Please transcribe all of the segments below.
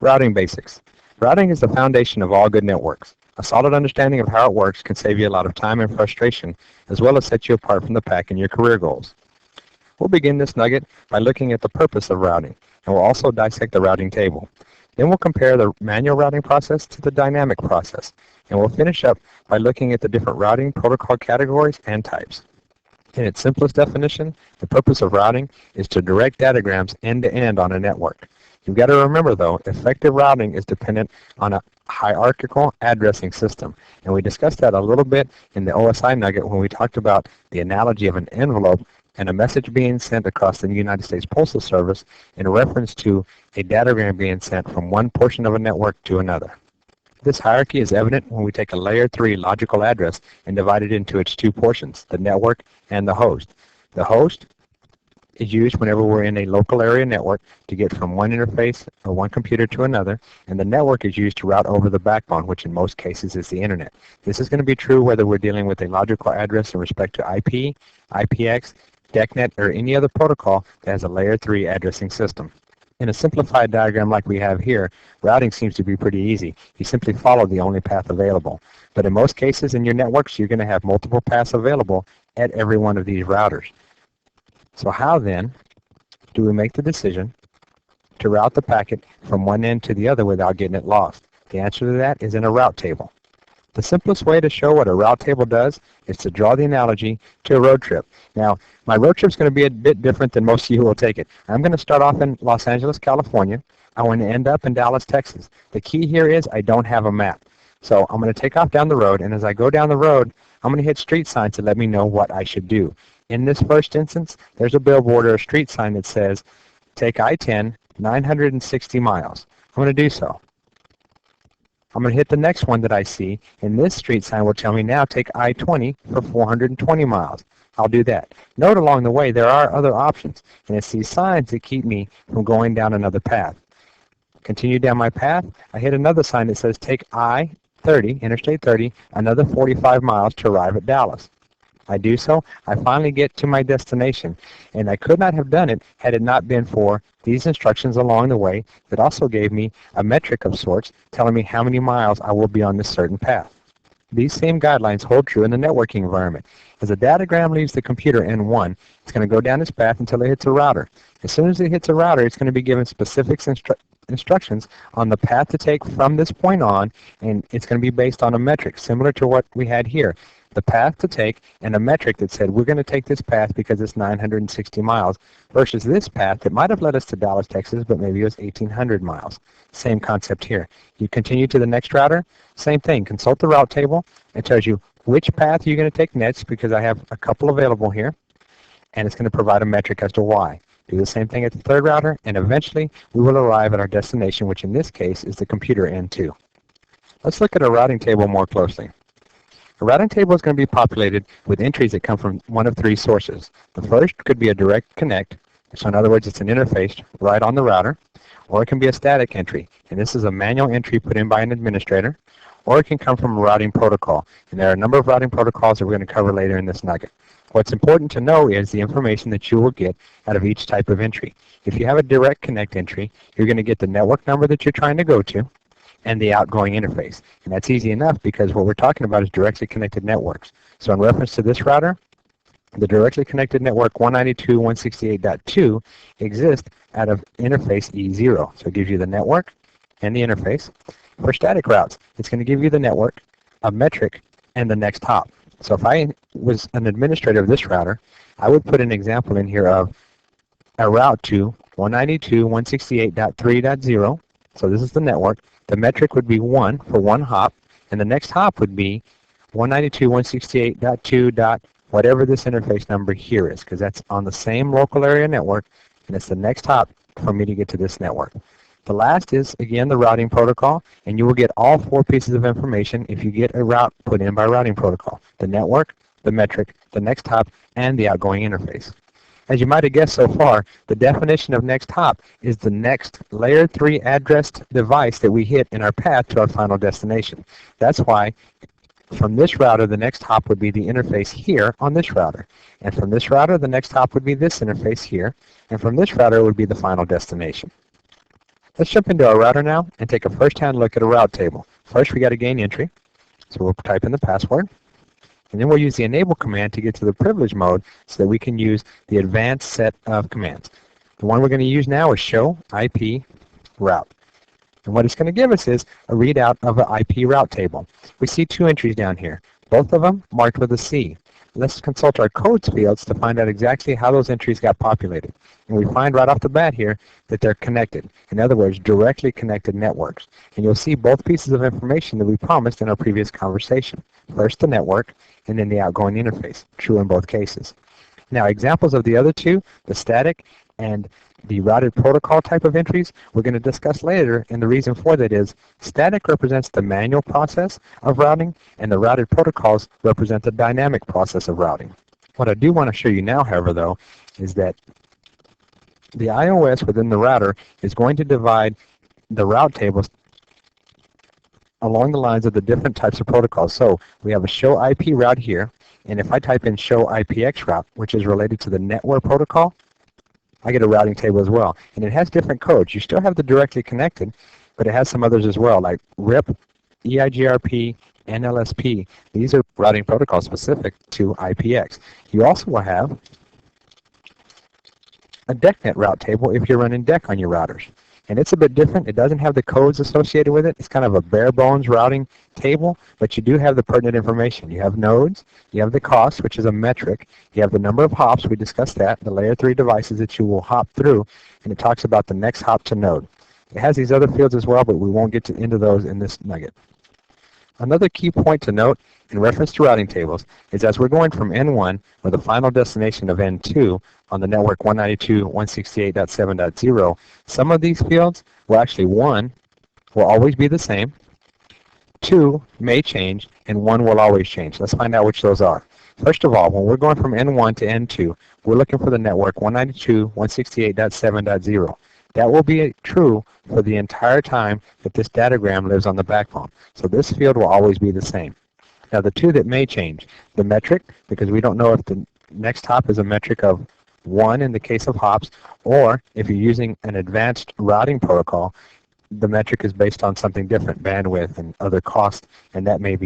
Routing basics. Routing is the foundation of all good networks. A solid understanding of how it works can save you a lot of time and frustration, as well as set you apart from the pack in your career goals. We'll begin this nugget by looking at the purpose of routing, and we'll also dissect the routing table. Then we'll compare the manual routing process to the dynamic process, and we'll finish up by looking at the different routing protocol categories and types. In its simplest definition, the purpose of routing is to direct datagrams end-to-end on a network. You've got to remember, though, effective routing is dependent on a hierarchical addressing system, and we discussed that a little bit in the OSI nugget when we talked about the analogy of an envelope and a message being sent across the United States Postal Service in reference to a datagram being sent from one portion of a network to another. This hierarchy is evident when we take a layer 3 logical address and divide it into its two portions, the network and the host. The host is used whenever we're in a local area network to get from one interface or one computer to another, and the network is used to route over the backbone, which in most cases is the internet. This is going to be true whether we're dealing with a logical address in respect to IP, IPX, DECnet, or any other protocol that has a layer 3 addressing system. In a simplified diagram like we have here, routing seems to be pretty easy. You simply follow the only path available. But in most cases in your networks, you're going to have multiple paths available at every one of these routers. So how then do we make the decision to route the packet from one end to the other without getting it lost? The answer to that is in a route table. The simplest way to show what a route table does is to draw the analogy to a road trip. Now, my road trip is going to be a bit different than most of you will take it. I'm going to start off in Los Angeles, California. I want to end up in Dallas, Texas. The key here is I don't have a map. So I'm going to take off down the road, and as I go down the road, I'm going to hit street signs to let me know what I should do. In this first instance, there's a billboard or a street sign that says, take I-10, 960 miles. I'm going to do so. I'm going to hit the next one that I see, and this street sign will tell me now take I-20 for 420 miles. I'll do that. Note along the way there are other options, and it's these signs that keep me from going down another path. Continue down my path, I hit another sign that says take I-30, Interstate 30, another 45 miles to arrive at Dallas. I do so, I finally get to my destination, and I could not have done it had it not been for these instructions along the way that also gave me a metric of sorts telling me how many miles I will be on this certain path. These same guidelines hold true in the networking environment. As a datagram leaves the computer N1, it's going to go down its path until it hits a router. As soon as it hits a router, it's going to be given specific instructions on the path to take from this point on, and it's going to be based on a metric similar to what we had here. The path to take and a metric that said we're going to take this path because it's 960 miles versus this path that might have led us to Dallas, Texas, but maybe it was 1,800 miles. Same concept here. You continue to the next router, same thing. Consult the route table. It tells you which path you're going to take next because I have a couple available here, and it's going to provide a metric as to why. Do the same thing at the third router, and eventually we will arrive at our destination, which in this case is the computer N2. Let's look at a routing table more closely. A routing table is going to be populated with entries that come from one of three sources. The first could be a direct connect, so in other words it's an interface right on the router, or it can be a static entry, and this is a manual entry put in by an administrator, or it can come from a routing protocol, and there are a number of routing protocols that we're going to cover later in this nugget. What's important to know is the information that you will get out of each type of entry. If you have a direct connect entry, you're going to get the network number that you're trying to go to, and the outgoing interface. And that's easy enough because what we're talking about is directly connected networks. So in reference to this router, the directly connected network 192.168.2 exists out of interface E0. So it gives you the network and the interface. For static routes, it's going to give you the network, a metric, and the next hop. So if I was an administrator of this router, I would put an example in here of a route to 192.168.3.0. So this is the network. The metric would be 1 for one hop, and the next hop would be 192.168.2. Whatever this interface number here is, because that's on the same local area network, and it's the next hop for me to get to this network. The last is, again, the routing protocol, and you will get all four pieces of information if you get a route put in by routing protocol: the network, the metric, the next hop, and the outgoing interface. As you might have guessed so far, the definition of next hop is the next layer 3 addressed device that we hit in our path to our final destination. That's why from this router, the next hop would be the interface here on this router. And from this router, the next hop would be this interface here. And from this router, it would be the final destination. Let's jump into our router now and take a first-hand look at a route table. First, we got to gain entry, so we'll type in the password, and then we'll use the enable command to get to the privilege mode so that we can use the advanced set of commands. The one we're going to use now is show IP route. And what it's going to give us is a readout of an IP route table. We see two entries down here, both of them marked with a C. Let's consult our codes fields to find out exactly how those entries got populated. And we find right off the bat here that they're connected. In other words, directly connected networks. And you'll see both pieces of information that we promised in our previous conversation. First the network, and then the outgoing interface. True in both cases. Now, examples of the other two, the static and the routed protocol type of entries, we're going to discuss later, and the reason for that is static represents the manual process of routing, and the routed protocols represent the dynamic process of routing. What I do want to show you now, however, though, is that the IOS within the router is going to divide the route tables along the lines of the different types of protocols. So we have a show IP route here, and if I type in show IPX route, which is related to the network protocol, I get a routing table as well. And it has different codes. You still have the directly connected, but it has some others as well, like RIP, EIGRP, NLSP. These are routing protocols specific to IPX. You also will have a DECnet route table if you're running DEC on your routers. And it's a bit different. It doesn't have the codes associated with it. It's kind of a bare bones routing table, but you do have the pertinent information. You have nodes, you have the cost, which is a metric, you have the number of hops, we discussed that, the layer 3 devices that you will hop through, and it talks about the next hop to node. It has these other fields as well, but we won't get into those in this nugget. Another key point to note in reference to routing tables is as we're going from N1 with a final destination of N2 on the network 192.168.7.0, some of these fields will actually, 1, will always be the same, 2 may change, and 1 will always change. Let's find out which those are. First of all, when we're going from N1 to N2, we're looking for the network 192.168.7.0. That will be true for the entire time that this datagram lives on the backbone. So this field will always be the same. Now the two that may change, the metric, because we don't know if the next hop is a metric of 1 in the case of hops, or if you're using an advanced routing protocol, the metric is based on something different, bandwidth and other costs, and that may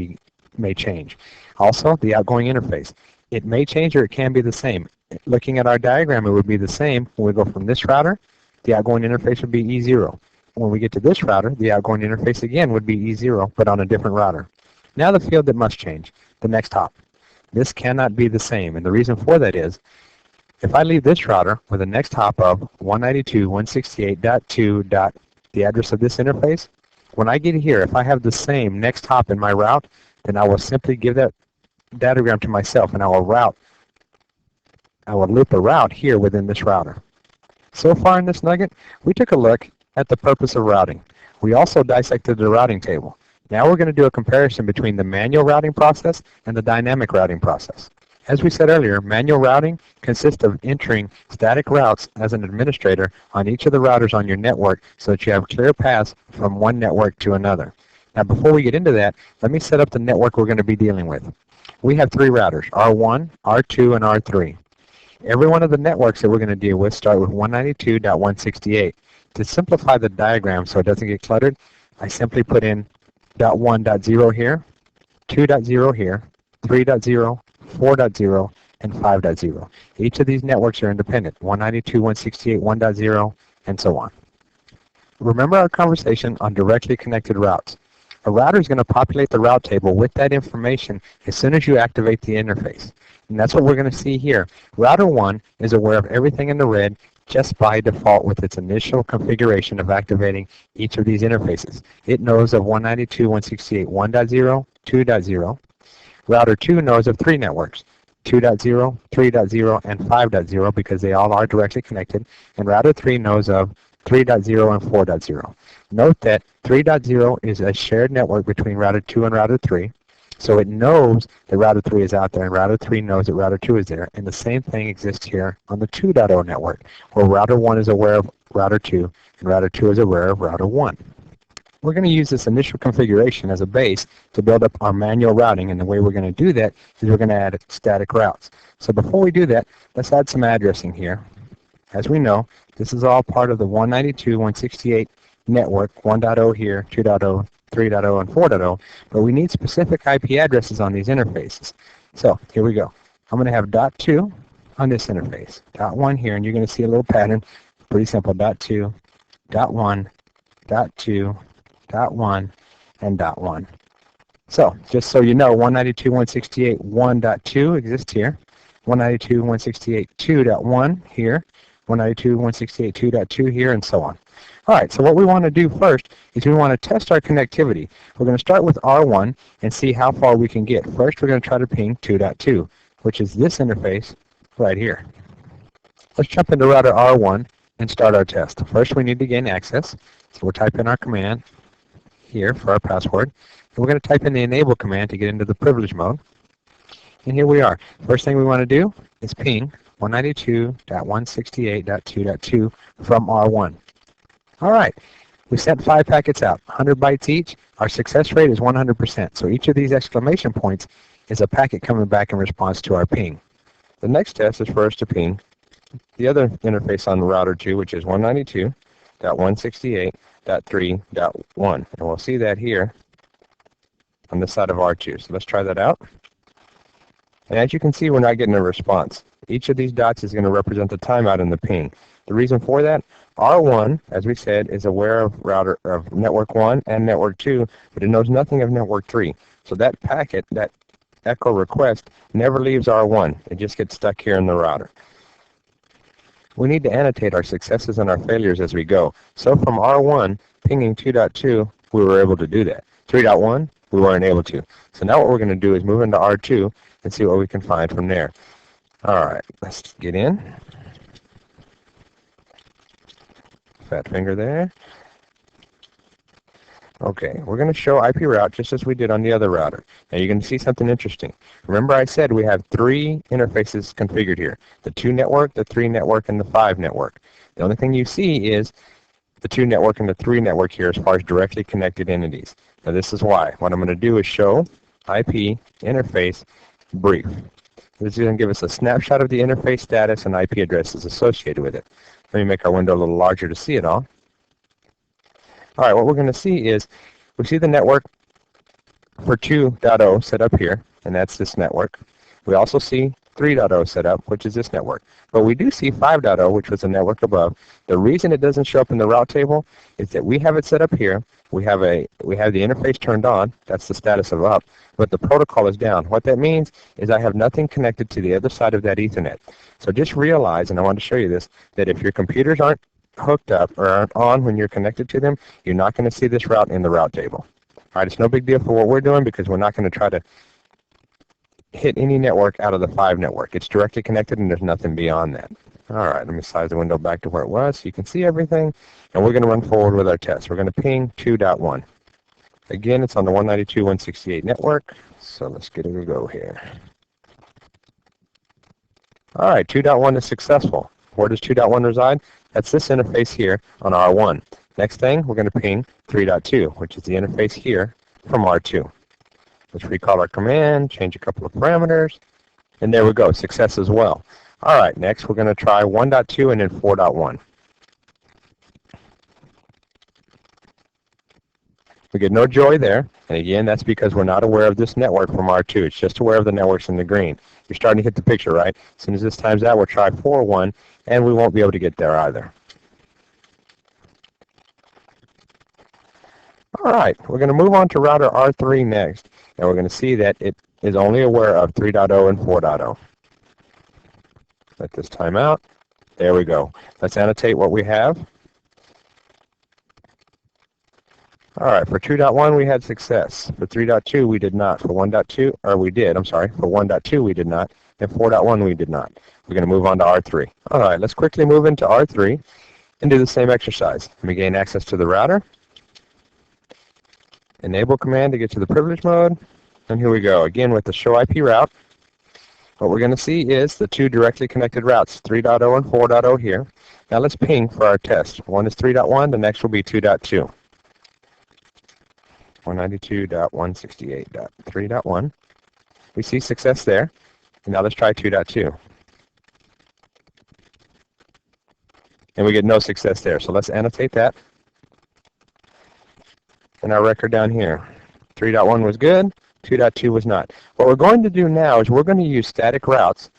change. Also, the outgoing interface. It may change or it can be the same. Looking at our diagram, it would be the same when we go from this router. The outgoing interface would be E0. When we get to this router, the outgoing interface again would be E0, but on a different router. Now the field that must change, the next hop. This cannot be the same, and the reason for that is, if I leave this router with a next hop of 192.168.2. The address of this interface, when I get here, if I have the same next hop in my route, then I will simply give that datagram to myself, and I will loop a route here within this router. So far in this nugget, we took a look at the purpose of routing. We also dissected the routing table. Now we're going to do a comparison between the manual routing process and the dynamic routing process. As we said earlier, manual routing consists of entering static routes as an administrator on each of the routers on your network so that you have clear paths from one network to another. Now before we get into that, let me set up the network we're going to be dealing with. We have 3 routers, R1, R2, and R3. Every one of the networks that we're going to deal with start with 192.168. To simplify the diagram so it doesn't get cluttered, I simply put in .1.0 here, 2.0 here, 3.0, 4.0, and 5.0. Each of these networks are independent, 192.168, 1.0, and so on. Remember our conversation on directly connected routes. A router is going to populate the route table with that information as soon as you activate the interface. And that's what we're going to see here. Router 1 is aware of everything in the red just by default with its initial configuration of activating each of these interfaces. It knows of 192.168, 1.0, 2.0. Router 2 knows of 3 networks, 2.0, 3.0, and 5.0 because they all are directly connected. And Router 3 knows of 3.0 and 4.0. Note that 3.0 is a shared network between Router 2 and Router 3. So it knows that Router 3 is out there, and Router 3 knows that Router 2 is there. And the same thing exists here on the 2.0 network, where Router 1 is aware of Router 2, and Router 2 is aware of Router 1. We're going to use this initial configuration as a base to build up our manual routing, and the way we're going to do that is we're going to add static routes. So before we do that, let's add some addressing here. As we know, this is all part of the 192.168 network, 1.0 here, 2.0, 3.0, and 4.0, but we need specific IP addresses on these interfaces. So here we go. I'm going to have .2 on this interface, .1 here, and you're going to see a little pattern. Pretty simple, .2, .1, .2, .1, and .1. So just so you know, 192.168.1.2 exists here, 192.168.2.1 here, 192.168.2.2 here, and so on. All right, so what we want to do first is we want to test our connectivity. We're going to start with R1 and see how far we can get. First, we're going to try to ping 2.2, which is this interface right here. Let's jump into router R1 and start our test. First, we need to gain access. So we'll type in our command here for our password. And we're going to type in the enable command to get into the privilege mode. And here we are. First thing we want to do is ping 192.168.2.2 from R1. All right, we sent 5 packets out, 100 bytes each. Our success rate is 100%. So each of these exclamation points is a packet coming back in response to our ping. The next test is for us to ping the other interface on the router 2, which is 192.168.3.1. And we'll see that here on this side of R2. So let's try that out. And as you can see, we're not getting a response. Each of these dots is going to represent the timeout in the ping. The reason for that, R1, as we said, is aware of router of network 1 and network 2, but it knows nothing of network 3. So that packet, that echo request, never leaves R1. It just gets stuck here in the router. We need to annotate our successes and our failures as we go. So from R1, pinging 2.2, we were able to do that. 3.1, we weren't able to. So now what we're going to do is move into R2 and see what we can find from there. All right, let's get in. Fat finger there. Okay, we're going to show IP route just as we did on the other router. Now you're going to see something interesting. Remember I said we have 3 interfaces configured here. The 2 network, the 3 network, and the 5 network. The only thing you see is the 2 network and the 3 network here as far as directly connected entities. Now this is why. What I'm going to do is show IP interface brief. This is going to give us a snapshot of the interface status and IP addresses associated with it. Let me make our window a little larger to see it all. All right, what we're going to see is we see the network for 2.0 set up here, and that's this network. We also see 3.0 set up, which is this network. But we do see 5.0, which was a network above. The reason it doesn't show up in the route table is that we have it set up here. We have the interface turned on. That's the status of up. But the protocol is down. What that means is I have nothing connected to the other side of that Ethernet. So just realize, and I want to show you this, that if your computers aren't hooked up or aren't on when you're connected to them, you're not going to see this route in the route table. All right, it's no big deal for what we're doing because we're not going to try to hit any network out of the 5 network. It's directly connected and there's nothing beyond that. All right, let me size the window back to where it was so you can see everything. And we're going to run forward with our test. We're going to ping 2.1. Again, it's on the 192.168 network. So let's get it a go here. All right, 2.1 is successful. Where does 2.1 reside? That's this interface here on R1. Next thing, we're going to ping 3.2, which is the interface here from R2. Let's recall our command, change a couple of parameters, and there we go, success as well. All right, next we're going to try 1.2 and then 4.1. We get no joy there, and again, that's because we're not aware of this network from R2. It's just aware of the networks in the green. You're starting to hit the picture, right? As soon as this times out, we'll try 4.1, and we won't be able to get there either. All right, we're going to move on to router R3 next, and we're going to see that it is only aware of 3.0 and 4.0. Let this time out. There we go. Let's annotate what we have. All right, for 2.1 we had success. For 3.2 we did not. For 1.2, or we did, I'm sorry. For 1.2 we did not. And 4.1 we did not. We're going to move on to R3. All right, let's quickly move into R3 and do the same exercise. Let me gain access to the router. Enable command to get to the privilege mode. And here we go. Again with the show IP route. What we're going to see is the 2 directly connected routes, 3.0 and 4.0 here. Now let's ping for our test. One is 3.1, the next will be 2.2. 192.168.3.1. We see success there. And now let's try 2.2. And we get no success there. So let's annotate that. and our record down here. 3.1 was good, 2.2 was not. What we're going to do now is we're going to use static routes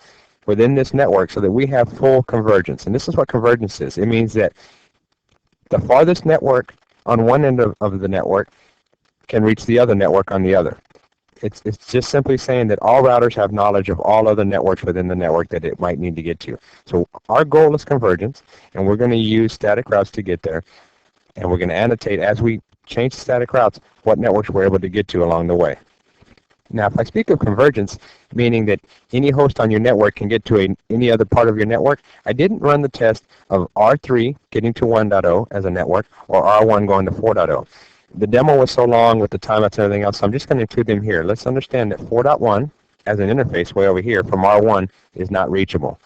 within this network so that we have full convergence. And this is what convergence is. It means that the farthest network on one end of the network can reach the other network on the other. It's just simply saying that all routers have knowledge of all other networks within the network that it might need to get to. So our goal is convergence, and we're going to use static routes to get there. And we're going to annotate, as we change the static routes, what networks we're able to get to along the way. Now, if I speak of convergence, meaning that any host on your network can get to any other part of your network, I didn't run the test of R3 getting to 1.0 as a network or R1 going to 4.0. The demo was so long with the timeouts and everything else, so I'm just going to include them here. Let's understand that 4.1 as an interface way over here from R1 is not reachable.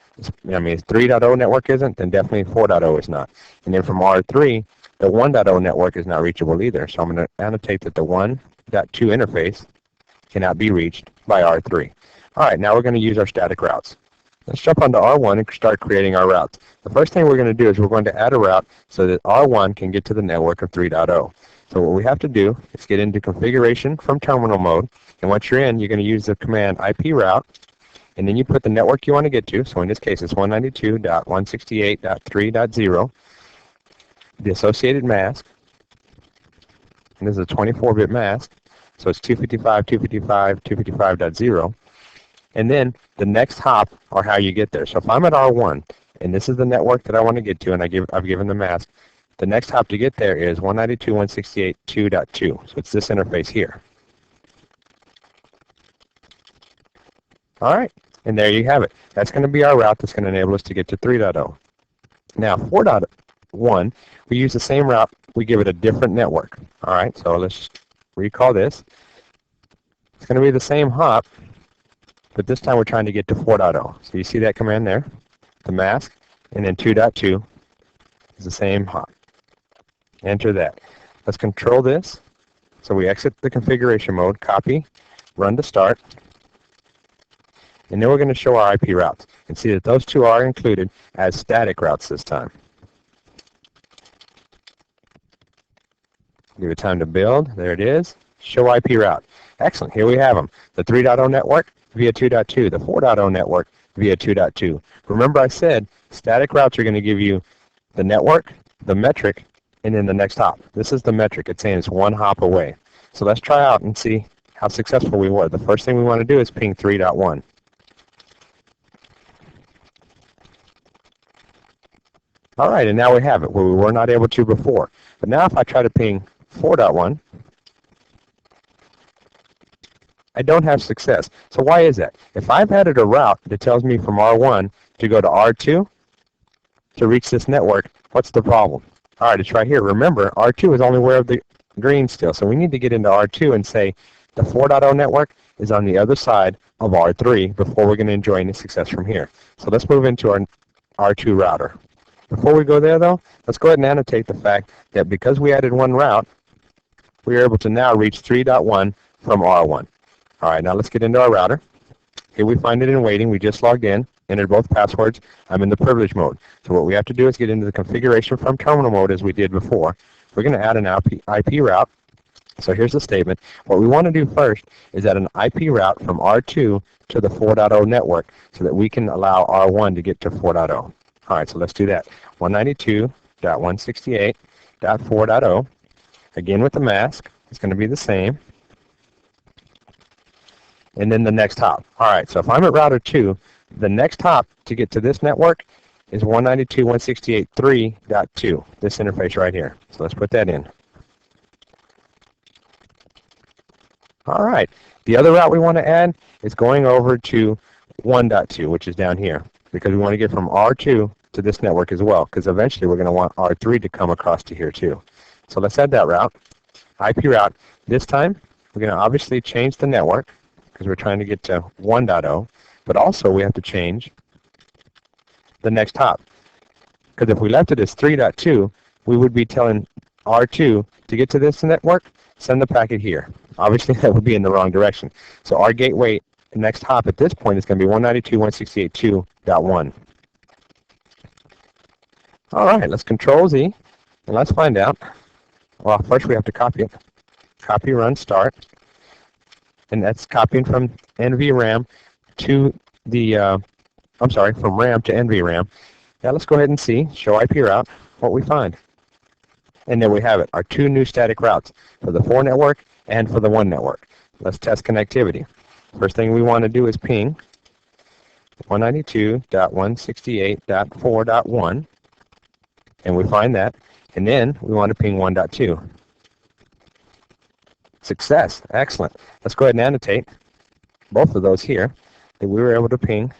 I mean, if 3.0 network isn't, then definitely 4.0 is not. And then from R3, the 1.0 network is not reachable either. So I'm going to annotate that the 1.2 interface cannot be reached by R3. All right, now we're going to use our static routes. Let's jump onto R1 and start creating our routes. The first thing we're going to do is we're going to add a route so that R1 can get to the network of 3.0. So what we have to do is get into configuration from terminal mode. And once you're in, you're going to use the command IP route. And then you put the network you want to get to. So in this case, it's 192.168.3.0. The associated mask. And this is a 24-bit mask. So it's 255, 255, 255.0. And then the next hop are how you get there. So if I'm at R1, and this is the network that I want to get to, and I've given the mask, the next hop to get there is 192.168.2.2. So it's this interface here. All right, and there you have it. That's going to be our route that's going to enable us to get to 3.0. Now, 4.1, we use the same route. We give it a different network. All right, so let's just recall this. It's going to be the same hop, but this time we're trying to get to 4.0. So you see that command there, the mask, and then 2.2 is the same hop. Enter that. Let's control this. So we exit the configuration mode, copy, run to start, and then we're going to show our IP routes and see that those two are included as static routes this time. Give it time to build. There it is. Show IP route. Excellent. Here we have them. The 3.0 network via 2.2. The 4.0 network via 2.2. Remember I said static routes are going to give you the network, the metric, and then the next hop. This is the metric. It's saying it's one hop away. So let's try out and see how successful we were. The first thing we want to do is ping 3.1. All right, and now we have it where we were not able to before. But now if I try to ping 4.1, I don't have success. So why is that? If I've added a route that tells me from R1 to go to R2 to reach this network, what's the problem? All right, it's right here. Remember, R2 is only where of the green still. So we need to get into R2 and say the 4.0 network is on the other side of R3 before we're going to enjoy any success from here. So let's move into our R2 router. Before we go there, though, let's go ahead and annotate the fact that because we added one route, we are able to now reach 3.1 from R1. All right, now let's get into our router. Here we find it in waiting. We just logged in, entered both passwords. I'm in the privilege mode. So what we have to do is get into the configuration from terminal mode as we did before. We're going to add an IP route. So here's the statement. What we want to do first is add an IP route from R2 to the 4.0 network so that we can allow R1 to get to 4.0. All right, so let's do that. 192.168.4.0. Again with the mask, it's going to be the same. And then the next hop. All right, so if I'm at router 2, the next hop to get to this network is 192.168.3.2, this interface right here. So let's put that in. All right, the other route we want to add is going over to 1.2, which is down here, because we want to get from R2 to this network as well, because eventually we're going to want R3 to come across to here too. So let's add that route, IP route. This time, we're going to obviously change the network, because we're trying to get to 1.0, but also we have to change the next hop. Because if we left it as 3.2, we would be telling R2 to get to this network, send the packet here. Obviously, that would be in the wrong direction. So our gateway next hop at this point is going to be 192.168.2.1. All right, let's Control Z, and let's find out. Well, first we have to copy it. copy run start, and that's copying from NVRAM to the, from RAM to NVRAM. Now let's go ahead and see, show IP route, what we find. And there we have it, our two new static routes for the 4 network and for the 1 network. Let's test connectivity. First thing we want to do is ping 192.168.4.1, and we find that. And then we want to ping 1.2. Success, excellent. Let's go ahead and annotate both of those here, that we were able to ping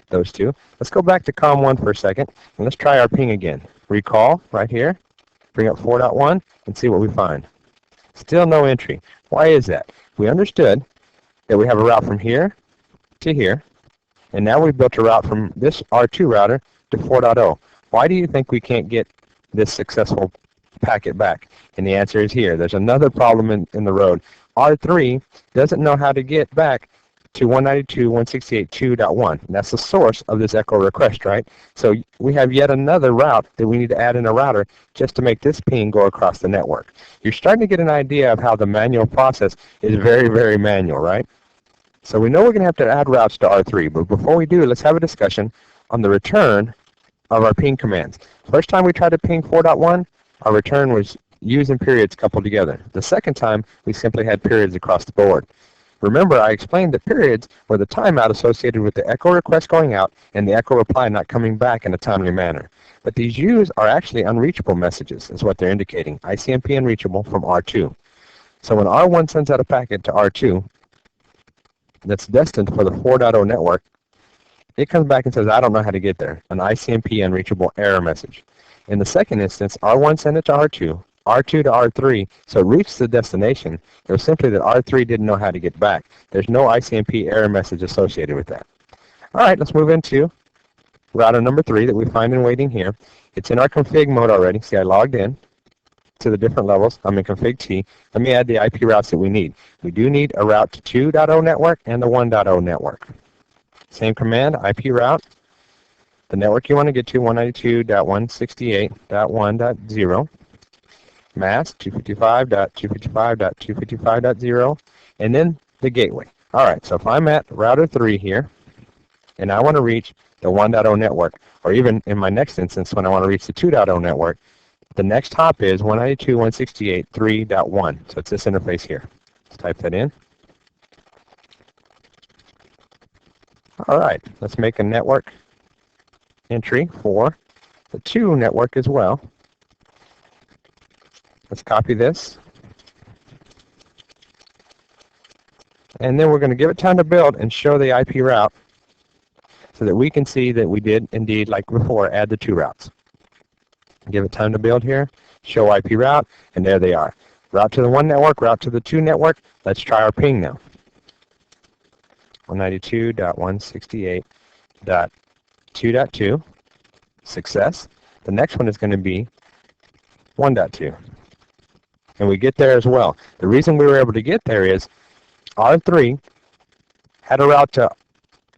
those two. Let's go back to COM1 for a second, and let's try our ping again. Recall, right here, bring up 4.1, and see what we find. Still no entry. Why is that? We understood that we have a route from here to here, and now we've built a route from this R2 router to 4.0. Why do you think we can't get this successful packet back? And the answer is here. There's another problem in the road. R3 doesn't know how to get back to 192.168.2.1. And that's the source of this echo request, right? So we have yet another route that we need to add in a router just to make this ping go across the network. You're starting to get an idea of how the manual process is very, very manual, right? So we know we're going to have to add routes to R3, but before we do, let's have a discussion on the return of our ping commands. First time we tried to ping 4.1, our return was U's and periods coupled together. The second time, we simply had periods across the board. Remember, I explained that periods were the timeout associated with the echo request going out and the echo reply not coming back in a timely manner. But these U's are actually unreachable messages, is what they're indicating. ICMP unreachable from R2. So when R1 sends out a packet to R2 that's destined for the 4.0 network, it comes back and says, I don't know how to get there, an ICMP unreachable error message. In the second instance, R1 sent it to R2, R2 to R3, so it reached the destination. It was simply that R3 didn't know how to get back. There's no ICMP error message associated with that. All right, let's move into router number 3 that we find in waiting here. It's in our config mode already. See, I logged in to the different levels. I'm in config T. Let me add the IP routes that we need. We do need a route to 2.0 network and the 1.0 network. Same command, IP route. The network you want to get to, 192.168.1.0. Mask 255.255.255.0, and then the gateway. All right, so if I'm at router 3 here, and I want to reach the 1.0 network, or even in my next instance when I want to reach the 2.0 network, the next hop is 192.168.3.1. So it's this interface here. Let's type that in. All right, let's make a network entry for the 2 network as well. Let's copy this. And then we're going to give it time to build and show the IP route so that we can see that we did indeed, like before, add the 2 routes. Give it time to build here, show IP route, and there they are. Route to the 1 network, route to the 2 network. Let's try our ping now. 192.168.2.2. Success. The next one is going to be 1.2. And we get there as well. The reason we were able to get there is R3 had a route to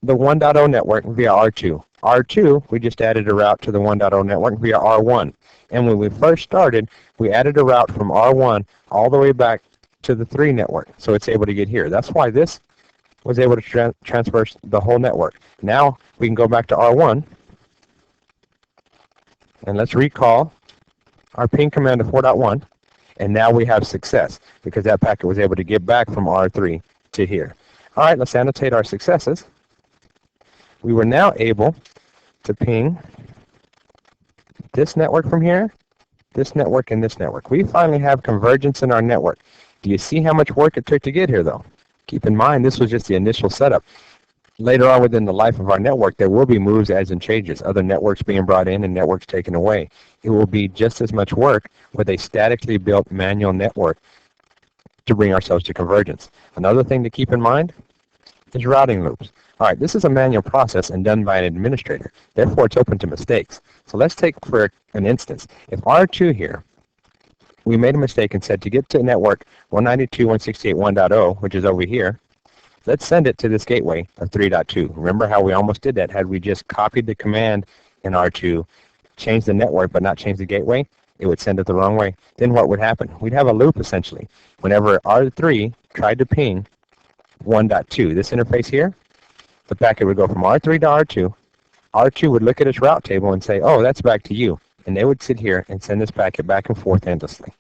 the 1.0 network via R2. R2, we just added a route to the 1.0 network via R1. And when we first started, we added a route from R1 all the way back to the 3 network. So it's able to get here. That's why this was able to transverse the whole network. Now we can go back to R1. And let's recall our ping command to 4.1. And now we have success because that packet was able to get back from R3 to here. All right, let's annotate our successes. We were now able to ping this network from here, this network, and this network. We finally have convergence in our network. Do you see how much work it took to get here, though? Keep in mind, this was just the initial setup. Later on within the life of our network, there will be moves, adds, and changes, other networks being brought in and networks taken away. It will be just as much work with a statically built manual network to bring ourselves to convergence. Another thing to keep in mind is routing loops. All right, this is a manual process and done by an administrator. Therefore, it's open to mistakes. So let's take for an instance. If R2 here, we made a mistake and said to get to network 192.168.1.0, which is over here, let's send it to this gateway of 3.2. Remember how we almost did that had we just copied the command in R2, changed the network but not changed the gateway? it would send it the wrong way. Then what would happen? We'd have a loop essentially. Whenever R3 tried to ping 1.2, this interface here, the packet would go from R3 to R2. R2 would look at its route table and say, oh, that's back to you. And they would sit here and send this packet back and forth endlessly.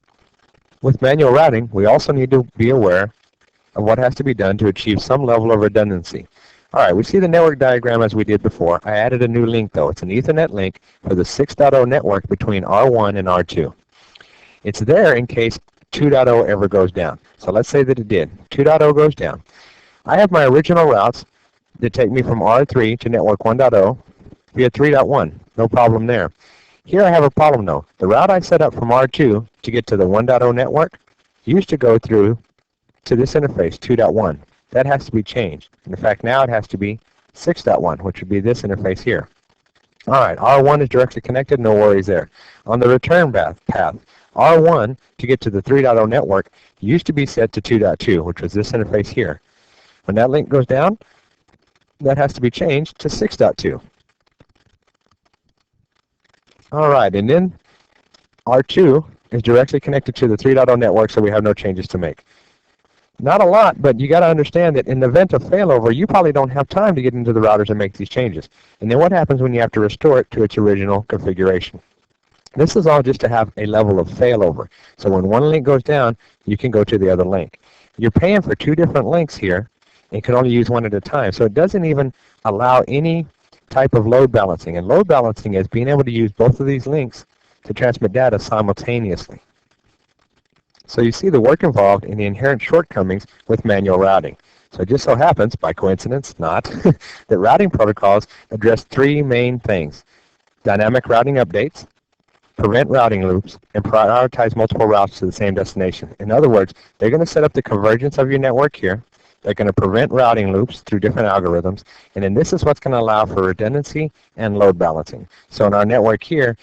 With manual routing, we also need to be aware of what has to be done to achieve some level of redundancy. All right, we see the network diagram as we did before. I added a new link, though. It's an Ethernet link for the 6.0 network between R1 and R2. It's there in case 2.0 ever goes down. So let's say that it did. 2.0 goes down. I have my original routes that take me from R3 to network 1.0 via 3.1. No problem there. Here I have a problem, though. The route I set up from R2 to get to the 1.0 network used to go through to this interface, 2.1. That has to be changed. In fact, now it has to be 6.1, which would be this interface here. All right, R1 is directly connected, no worries there. On the return path, R1 to get to the 3.0 network used to be set to 2.2, which was this interface here. When that link goes down, that has to be changed to 6.2. All right, and then R2 is directly connected to the 3.0 network, so we have no changes to make. Not a lot, but you got to understand that in the event of failover, you probably don't have time to get into the routers and make these changes. And then what happens when you have to restore it to its original configuration? This is all just to have a level of failover. So when one link goes down, you can go to the other link. You're paying for two different links here, and can only use one at a time. So it doesn't even allow any type of load balancing. And load balancing is being able to use both of these links to transmit data simultaneously. So you see the work involved in the inherent shortcomings with manual routing. So it just so happens, by coincidence, not, that routing protocols address three main things: dynamic routing updates, prevent routing loops, and prioritize multiple routes to the same destination. In other words, they're going to set up the convergence of your network here. They're going to prevent routing loops through different algorithms. And then this is what's going to allow for redundancy and load balancing. So in our network here,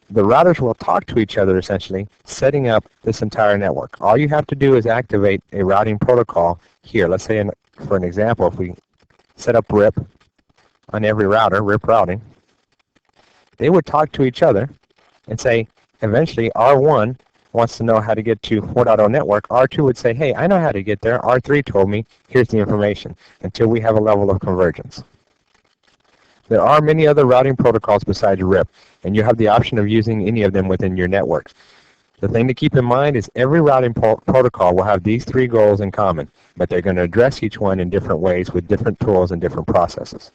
the routers will talk to each other essentially, setting up this entire network. All you have to do is activate a routing protocol here. Let's say, for an example, if we set up RIP on every router, RIP routing, they would talk to each other and say, eventually R1 wants to know how to get to 4.0 network. R2 would say, hey, I know how to get there. R3 told me, here's the information, until we have a level of convergence. There are many other routing protocols besides RIP, and you have the option of using any of them within your networks. The thing to keep in mind is every routing protocol will have these three goals in common, but they're going to address each one in different ways with different tools and different processes.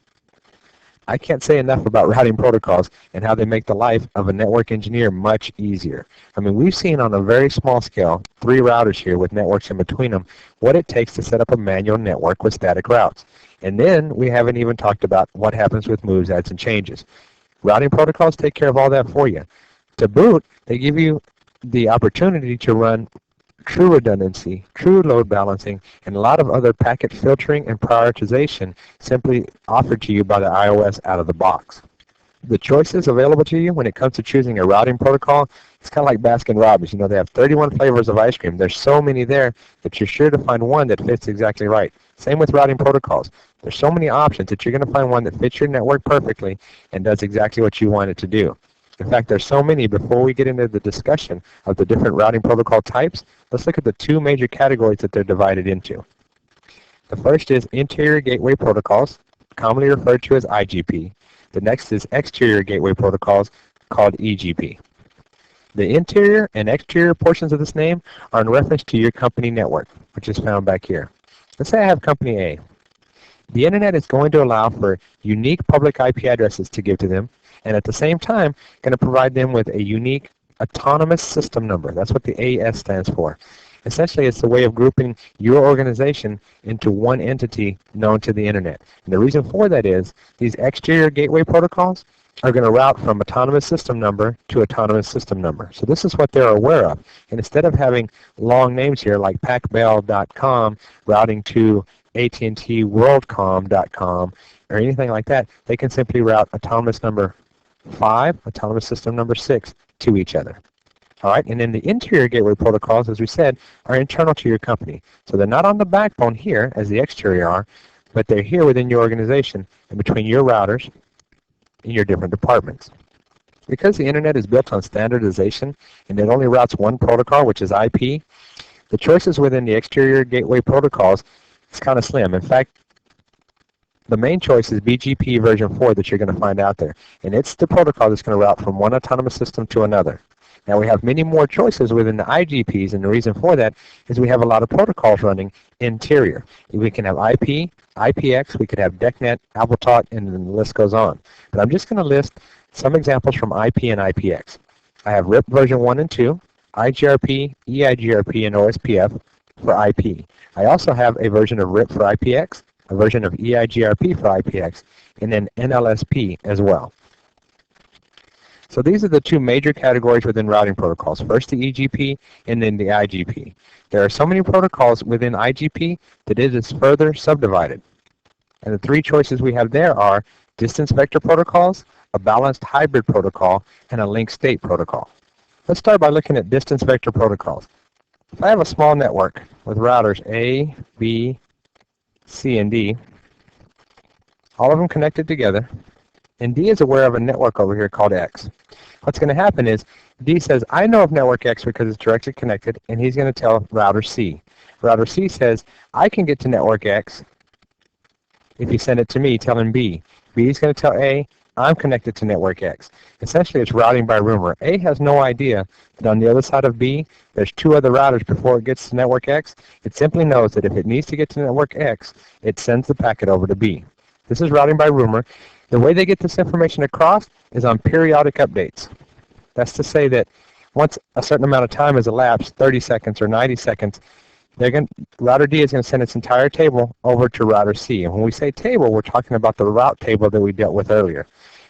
I can't say enough about routing protocols and how they make the life of a network engineer much easier. I mean, we've seen on a very small scale, 3 routers here with networks in between them, what it takes to set up a manual network with static routes. And then we haven't even talked about what happens with moves, adds, and changes. Routing protocols take care of all that for you. To boot, they give you the opportunity to run true redundancy, true load balancing, and a lot of other packet filtering and prioritization simply offered to you by the iOS out of the box. The choices available to you when it comes to choosing a routing protocol, it's kind of like Baskin-Robbins. You know, they have 31 flavors of ice cream. There's so many there that you're sure to find one that fits exactly right. Same with routing protocols. There's so many options that you're going to find one that fits your network perfectly and does exactly what you want it to do. In fact, there's so many. Before we get into the discussion of the different routing protocol types, let's look at the 2 major categories that they're divided into. The first is interior gateway protocols, commonly referred to as IGP. The next is exterior gateway protocols, called EGP. The interior and exterior portions of this name are in reference to your company network, which is found back here. Let's say I have company A. The internet is going to allow for unique public IP addresses to give to them, and at the same time, going to provide them with a unique autonomous system number. That's what the AS stands for. Essentially, it's a way of grouping your organization into one entity known to the internet. And the reason for that is these exterior gateway protocols are going to route from autonomous system number to autonomous system number. So this is what they're aware of. And instead of having long names here like pacbell.com routing to AT&T WorldCom.com or anything like that, they can simply route autonomous number 5, autonomous system number 6 to each other. All right, and then the interior gateway protocols, as we said, are internal to your company. So they're not on the backbone here, as the exterior are, but they're here within your organization and between your routers in your different departments. Because the internet is built on standardization and it only routes one protocol, which is IP, the choices within the exterior gateway protocols is kind of slim. In fact, the main choice is BGP version 4 that you're going to find out there. And it's the protocol that's going to route from one autonomous system to another. Now we have many more choices within the IGPs, and the reason for that is we have a lot of protocols running interior. We can have IP, IPX, we could have DECnet, AppleTalk, and then the list goes on. But I'm just going to list some examples from IP and IPX. I have RIP version 1 and 2, IGRP, EIGRP, and OSPF for IP. I also have a version of RIP for IPX, a version of EIGRP for IPX, and then NLSP as well. So these are the two major categories within routing protocols. First the EGP and then the IGP. There are so many protocols within IGP that it is further subdivided. And the three choices we have there are distance vector protocols, a balanced hybrid protocol, and a linked state protocol. Let's start by looking at distance vector protocols. If I have a small network with routers A, B, C, and D, all of them connected together, and D is aware of a network over here called X. What's going to happen is D says, I know of network X because it's directly connected, and he's going to tell router C. Router C says, I can get to network X if you send it to me, telling B. B is going to tell A, I'm connected to network X. Essentially, it's routing by rumor. A has no idea that on the other side of B, there's two other routers before it gets to network X. It simply knows that if it needs to get to network X, it sends the packet over to B. This is routing by rumor. The way they get this information across is on periodic updates. That's to say that once a certain amount of time has elapsed, 30 seconds or 90 seconds, router D is going to send its entire table over to router C. And when we say table, we're talking about the route table that we dealt with earlier.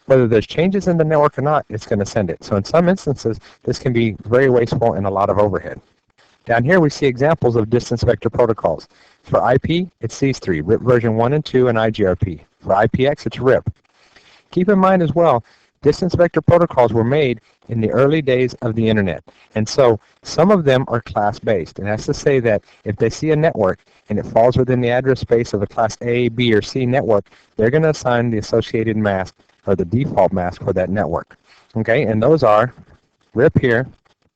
Whether there's changes in the network or not, it's going to send it. So in some instances, this can be very wasteful and a lot of overhead. Down here we see examples of distance vector protocols. For IP, it's these three, RIP version 1 and 2 and IGRP. For IPX, it's RIP. Keep in mind as well, distance vector protocols were made in the early days of the internet. And so some of them are class-based. And that's to say that if they see a network and it falls within the address space of a class A, B, or C network, they're going to assign the associated mask or the default mask for that network. Okay, and those are RIP here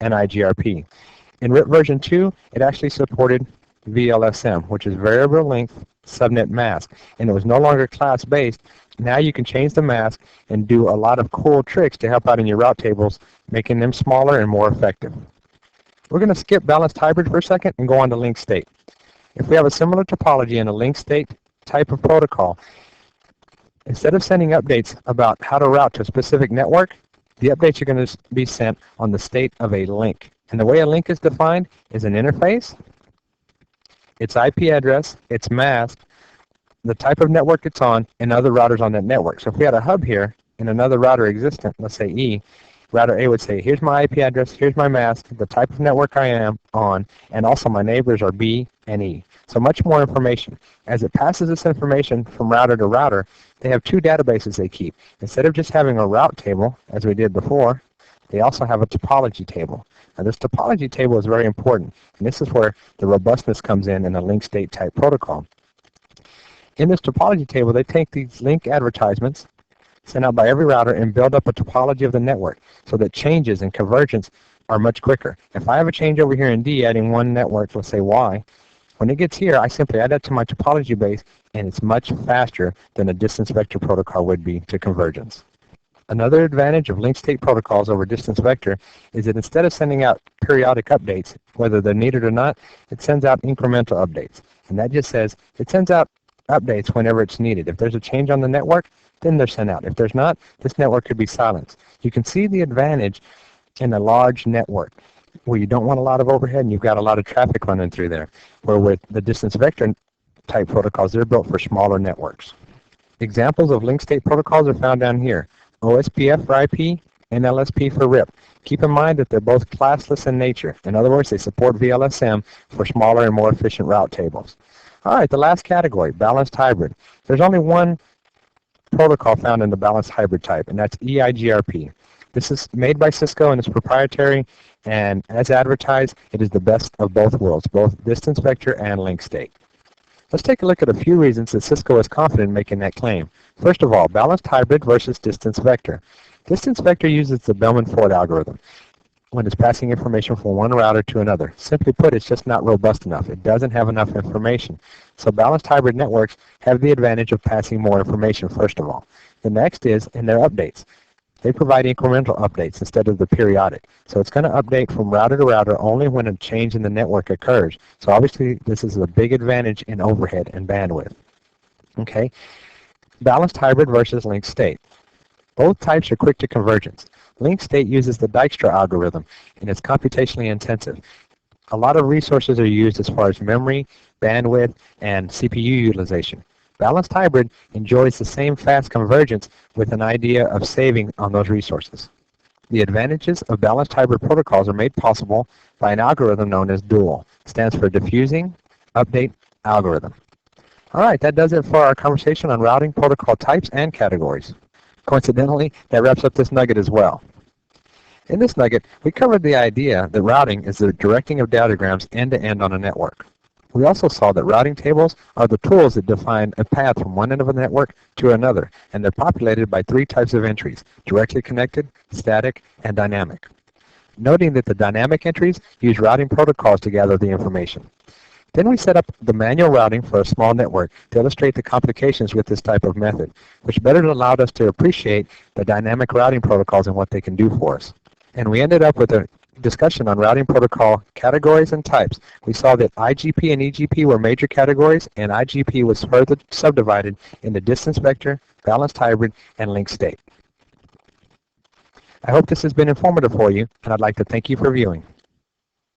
and IGRP. In RIP version 2, it actually supported VLSM, which is variable length subnet mask, and it was no longer class-based. Now you can change the mask and do a lot of cool tricks to help out in your route tables, making them smaller and more effective. We're going to skip balanced hybrid for a second and go on to linked state. If we have a similar topology in a linked state type of protocol, instead of sending updates about how to route to a specific network, the updates are going to be sent on the state of a link. And the way a link is defined is an interface, its IP address, its mask, the type of network it's on, and other routers on that network. So if we had a hub here and another router existent, let's say E, router A would say, here's my IP address, here's my mask, the type of network I am on, and also my neighbors are B and E. So much more information. As it passes this information from router to router, they have two databases they keep. Instead of just having a route table, as we did before, they also have a topology table. Now this topology table is very important, and this is where the robustness comes in a linked state type protocol. In this topology table, they take these link advertisements sent out by every router and build up a topology of the network so that changes and convergence are much quicker. If I have a change over here in D adding one network, let's say Y, when it gets here, I simply add that to my topology base, and it's much faster than a distance vector protocol would be to convergence. Another advantage of linked state protocols over distance vector is that instead of sending out periodic updates, whether they're needed or not, it sends out incremental updates. And that just says it sends out updates whenever it's needed. If there's a change on the network, then they're sent out. If there's not, this network could be silenced. You can see the advantage in a large network where you don't want a lot of overhead and you've got a lot of traffic running through there, where with the distance vector type protocols, they're built for smaller networks. Examples of linked state protocols are found down here. OSPF for IP and LSP for RIP. Keep in mind that they're both classless in nature. In other words, they support VLSM for smaller and more efficient route tables. All right, the last category, balanced hybrid. There's only one protocol found in the balanced hybrid type, and that's EIGRP. This is made by Cisco and it's proprietary, and as advertised, it is the best of both worlds, both distance vector and linked state. Let's take a look at a few reasons that Cisco is confident in making that claim. First of all, balanced hybrid versus distance vector. Distance vector uses the Bellman-Ford algorithm when it's passing information from one router to another. Simply put, it's just not robust enough. It doesn't have enough information. So balanced hybrid networks have the advantage of passing more information, first of all. The next is in their updates. They provide incremental updates instead of the periodic. So it's going to update from router to router only when a change in the network occurs. So obviously this is a big advantage in overhead and bandwidth. Okay, balanced hybrid versus linked state. Both types are quick to convergence. Linked state uses the Dijkstra algorithm, and it's computationally intensive. A lot of resources are used as far as memory, bandwidth, and CPU utilization. Balanced hybrid enjoys the same fast convergence with an idea of saving on those resources. The advantages of balanced hybrid protocols are made possible by an algorithm known as DUAL. It stands for Diffusing Update Algorithm. All right, that does it for our conversation on routing protocol types and categories. Coincidentally, that wraps up this nugget as well. In this nugget, we covered the idea that routing is the directing of datagrams end-to-end on a network. We also saw that routing tables are the tools that define a path from one end of a network to another, and they're populated by three types of entries: directly connected, static, and dynamic. Noting that the dynamic entries use routing protocols to gather the information. Then we set up the manual routing for a small network to illustrate the complications with this type of method, which better allowed us to appreciate the dynamic routing protocols and what they can do for us. And we ended up with a discussion on routing protocol categories and types. We saw that IGP and EGP were major categories, and IGP was further subdivided into distance vector, balanced hybrid, and linked state. I hope this has been informative for you, and I'd like to thank you for viewing.